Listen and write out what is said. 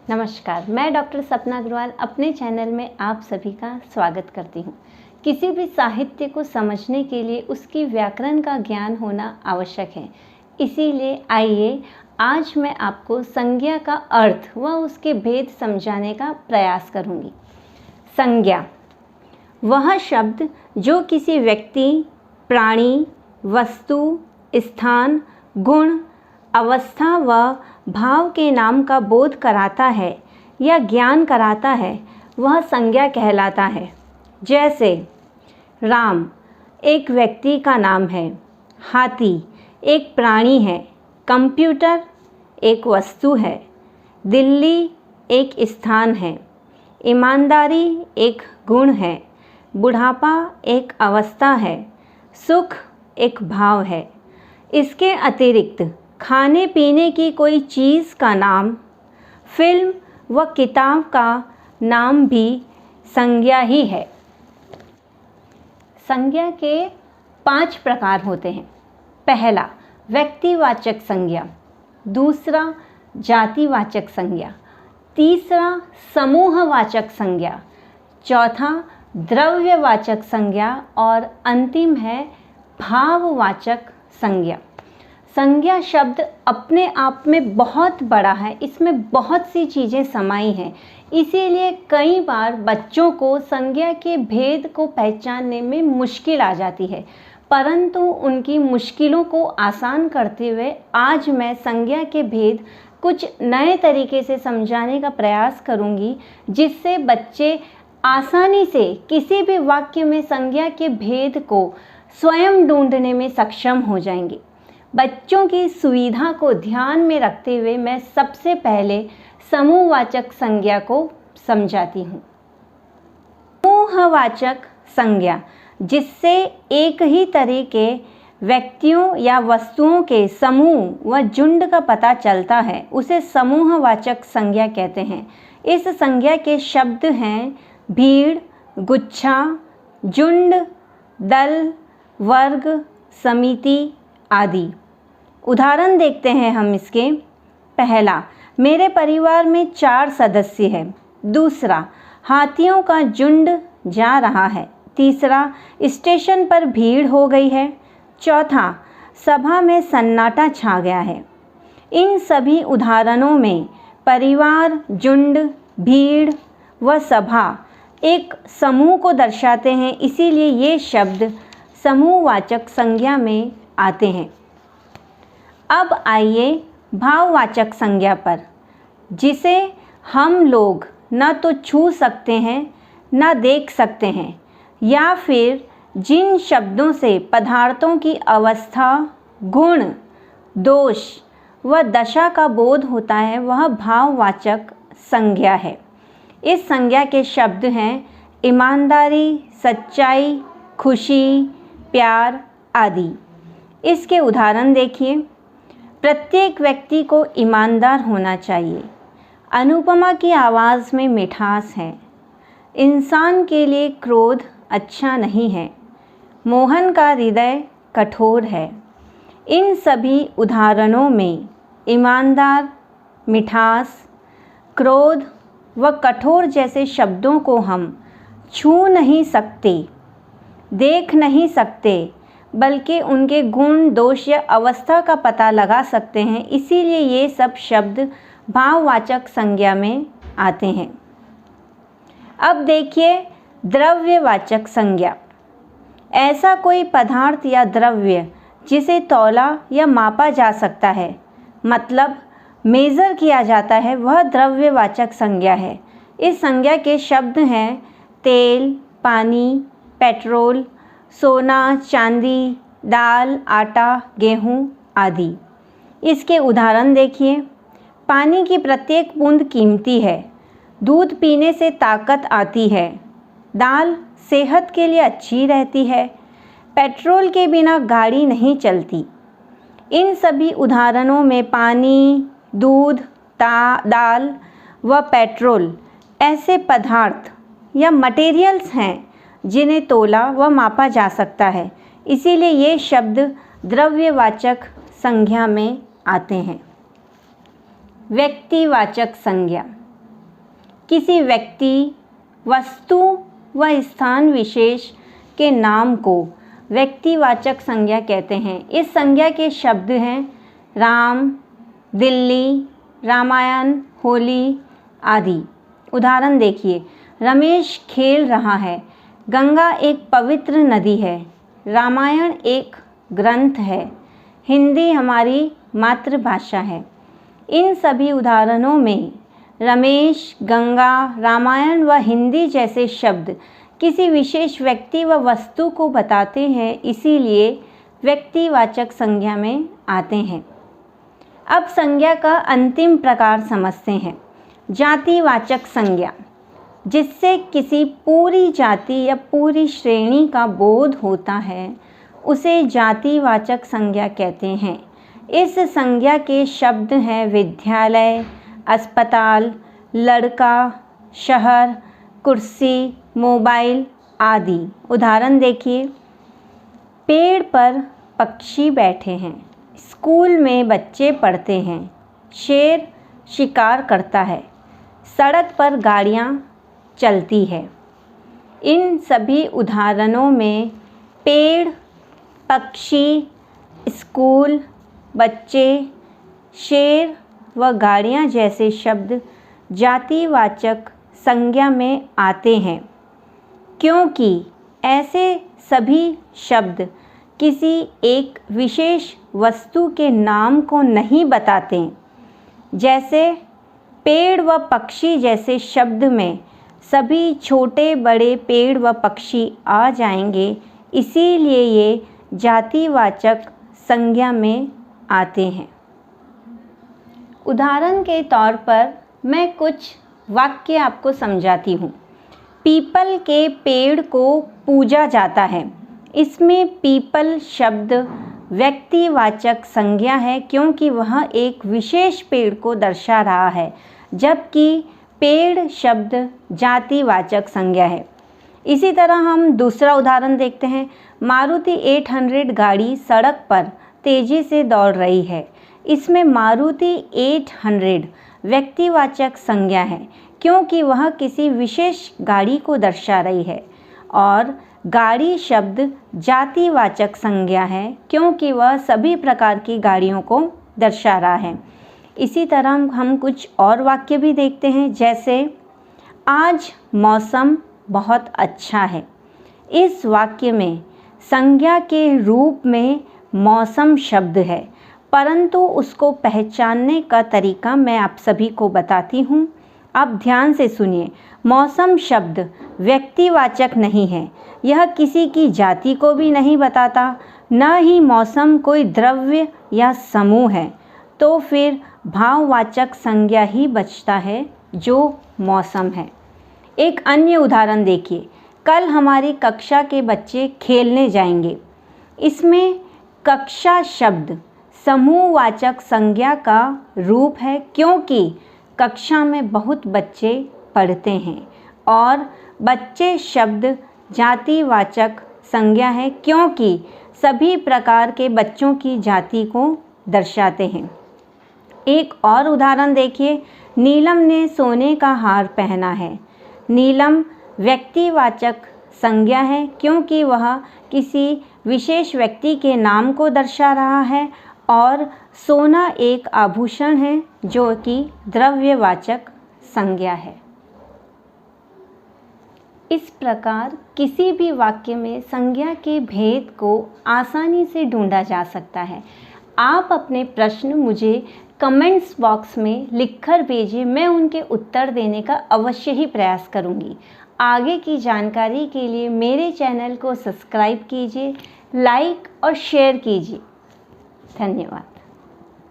नमस्कार, मैं डॉक्टर सपना अग्रवाल अपने चैनल में आप सभी का स्वागत करती हूँ। किसी भी साहित्य को समझने के लिए उसकी व्याकरण का ज्ञान होना आवश्यक है। इसीलिए आइए आज मैं आपको संज्ञा का अर्थ व उसके भेद समझाने का प्रयास करूँगी। संज्ञा वह शब्द जो किसी व्यक्ति, प्राणी, वस्तु, स्थान, गुण, अवस्था व भाव के नाम का बोध कराता है या ज्ञान कराता है, वह संज्ञा कहलाता है। जैसे राम एक व्यक्ति का नाम है, हाथी एक प्राणी है, कंप्यूटर एक वस्तु है, दिल्ली एक स्थान है, ईमानदारी एक गुण है, बुढ़ापा एक अवस्था है, सुख एक भाव है। इसके अतिरिक्त खाने पीने की कोई चीज़ का नाम, फिल्म व किताब का नाम भी संज्ञा ही है। संज्ञा के 5 प्रकार होते हैं। पहला व्यक्तिवाचक संज्ञा, दूसरा जातिवाचक संज्ञा, तीसरा समूहवाचक संज्ञा, चौथा द्रव्यवाचक संज्ञा और अंतिम है भाववाचक संज्ञा। संज्ञा शब्द अपने आप में बहुत बड़ा है, इसमें बहुत सी चीज़ें समाई हैं। इसीलिए कई बार बच्चों को संज्ञा के भेद को पहचानने में मुश्किल आ जाती है, परंतु उनकी मुश्किलों को आसान करते हुए आज मैं संज्ञा के भेद कुछ नए तरीके से समझाने का प्रयास करूंगी, जिससे बच्चे आसानी से किसी भी वाक्य में संज्ञा के भेद को स्वयं ढूंढने में सक्षम हो जाएंगे। बच्चों की सुविधा को ध्यान में रखते हुए मैं सबसे पहले समूहवाचक संज्ञा को समझाती हूँ। समूहवाचक संज्ञा, जिससे एक ही तरह के व्यक्तियों या वस्तुओं के समूह व झुंड का पता चलता है, उसे समूहवाचक संज्ञा कहते हैं। इस संज्ञा के शब्द हैं भीड़, गुच्छा, झुंड, दल, वर्ग, समिति आदि। उदाहरण देखते हैं हम इसके। पहला, मेरे परिवार में 4 सदस्य हैं। दूसरा, हाथियों का झुंड जा रहा है। तीसरा, स्टेशन पर भीड़ हो गई है। चौथा, सभा में सन्नाटा छा गया है। इन सभी उदाहरणों में परिवार, झुंड, भीड़ व सभा एक समूह को दर्शाते हैं, इसीलिए ये शब्द समूहवाचक संज्ञा में आते हैं। अब आइए भाववाचक संज्ञा पर, जिसे हम लोग न तो छू सकते हैं न देख सकते हैं, या फिर जिन शब्दों से पदार्थों की अवस्था, गुण, दोष व दशा का बोध होता है, वह भाववाचक संज्ञा है। इस संज्ञा के शब्द हैं ईमानदारी, सच्चाई, खुशी, प्यार आदि। इसके उदाहरण देखिए। प्रत्येक व्यक्ति को ईमानदार होना चाहिए। अनुपमा की आवाज़ में मिठास है। इंसान के लिए क्रोध अच्छा नहीं है। मोहन का हृदय कठोर है। इन सभी उदाहरणों में ईमानदार, मिठास, क्रोध व कठोर जैसे शब्दों को हम छू नहीं सकते, देख नहीं सकते, बल्कि उनके गुण, दोष या अवस्था का पता लगा सकते हैं। इसीलिए ये सब शब्द भाववाचक संज्ञा में आते हैं। अब देखिए द्रव्यवाचक संज्ञा। ऐसा कोई पदार्थ या द्रव्य जिसे तौला या मापा जा सकता है, मतलब मेज़र किया जाता है, वह द्रव्यवाचक संज्ञा है। इस संज्ञा के शब्द हैं तेल, पानी, पेट्रोल, सोना, चांदी, दाल, आटा, गेहूँ आदि। इसके उदाहरण देखिए। पानी की प्रत्येक बूंद कीमती है। दूध पीने से ताकत आती है। दाल सेहत के लिए अच्छी रहती है। पेट्रोल के बिना गाड़ी नहीं चलती। इन सभी उदाहरणों में पानी, दूध, दाल व पेट्रोल ऐसे पदार्थ या मटेरियल्स हैं जिन्हें तोला व मापा जा सकता है। इसीलिए ये शब्द द्रव्यवाचक संज्ञा में आते हैं। व्यक्तिवाचक संज्ञा। किसी व्यक्ति, वस्तु व स्थान विशेष के नाम को व्यक्तिवाचक संज्ञा कहते हैं। इस संज्ञा के शब्द हैं राम, दिल्ली, रामायण, होली आदि। उदाहरण देखिए, रमेश खेल रहा है। गंगा एक पवित्र नदी है। रामायण एक ग्रंथ है। हिंदी हमारी मातृभाषा है। इन सभी उदाहरणों में रमेश, गंगा, रामायण व हिंदी जैसे शब्द किसी विशेष व्यक्ति व वस्तु को बताते हैं, इसीलिए व्यक्तिवाचक संज्ञा में आते हैं। अब संज्ञा का अंतिम प्रकार समझते हैं, जातिवाचक संज्ञा, जिससे किसी पूरी जाति या पूरी श्रेणी का बोध होता है, उसे जातिवाचक संज्ञा कहते हैं। इस संज्ञा के शब्द हैं विद्यालय, अस्पताल, लड़का, शहर, कुर्सी, मोबाइल आदि। उदाहरण देखिए, पेड़ पर पक्षी बैठे हैं। स्कूल में बच्चे पढ़ते हैं। शेर शिकार करता है। सड़क पर गाड़ियाँ चलती है। इन सभी उदाहरणों में पेड़, पक्षी, स्कूल, बच्चे, शेर व गाड़ियाँ जैसे शब्द जातिवाचक संज्ञा में आते हैं, क्योंकि ऐसे सभी शब्द किसी एक विशेष वस्तु के नाम को नहीं बताते। जैसे पेड़ व पक्षी जैसे शब्द में सभी छोटे बड़े पेड़ व पक्षी आ जाएंगे, इसीलिए ये जातिवाचक संज्ञा में आते हैं। उदाहरण के तौर पर मैं कुछ वाक्य आपको समझाती हूँ। पीपल के पेड़ को पूजा जाता है। इसमें पीपल शब्द व्यक्तिवाचक संज्ञा है, क्योंकि वह एक विशेष पेड़ को दर्शा रहा है, जबकि पेड़ शब्द जातिवाचक संज्ञा है। इसी तरह हम दूसरा उदाहरण देखते हैं। मारुति 800 गाड़ी सड़क पर तेज़ी से दौड़ रही है। इसमें मारुति 800 व्यक्तिवाचक संज्ञा है, क्योंकि वह किसी विशेष गाड़ी को दर्शा रही है, और गाड़ी शब्द जातिवाचक संज्ञा है, क्योंकि वह सभी प्रकार की गाड़ियों को दर्शा रहा है। इसी तरह हम कुछ और वाक्य भी देखते हैं, जैसे आज मौसम बहुत अच्छा है। इस वाक्य में संज्ञा के रूप में मौसम शब्द है, परंतु उसको पहचानने का तरीका मैं आप सभी को बताती हूँ। आप ध्यान से सुनिए। मौसम शब्द व्यक्तिवाचक नहीं है। यह किसी की जाति को भी नहीं बताता, न ही मौसम कोई द्रव्य या समूह है। तो फिर भाववाचक संज्ञा ही बचता है, जो मौसम है। एक अन्य उदाहरण देखिए। कल हमारी कक्षा के बच्चे खेलने जाएंगे। इसमें कक्षा शब्द समूहवाचक संज्ञा का रूप है, क्योंकि कक्षा में बहुत बच्चे पढ़ते हैं, और बच्चे शब्द जातिवाचक संज्ञा है, क्योंकि सभी प्रकार के बच्चों की जाति को दर्शाते हैं। एक और उदाहरण देखिए। नीलम ने सोने का हार पहना है। नीलम व्यक्तिवाचक संज्ञा है, क्योंकि वह किसी विशेष व्यक्ति के नाम को दर्शा रहा है, और सोना एक आभूषण है, जो कि द्रव्यवाचक संज्ञा है। इस प्रकार किसी भी वाक्य में संज्ञा के भेद को आसानी से ढूंढा जा सकता है। आप अपने प्रश्न मुझे कमेंट्स बॉक्स में लिखकर भेजिए। मैं उनके उत्तर देने का अवश्य ही प्रयास करूंगी। आगे की जानकारी के लिए मेरे चैनल को सब्सक्राइब कीजिए, लाइक और शेयर कीजिए। धन्यवाद।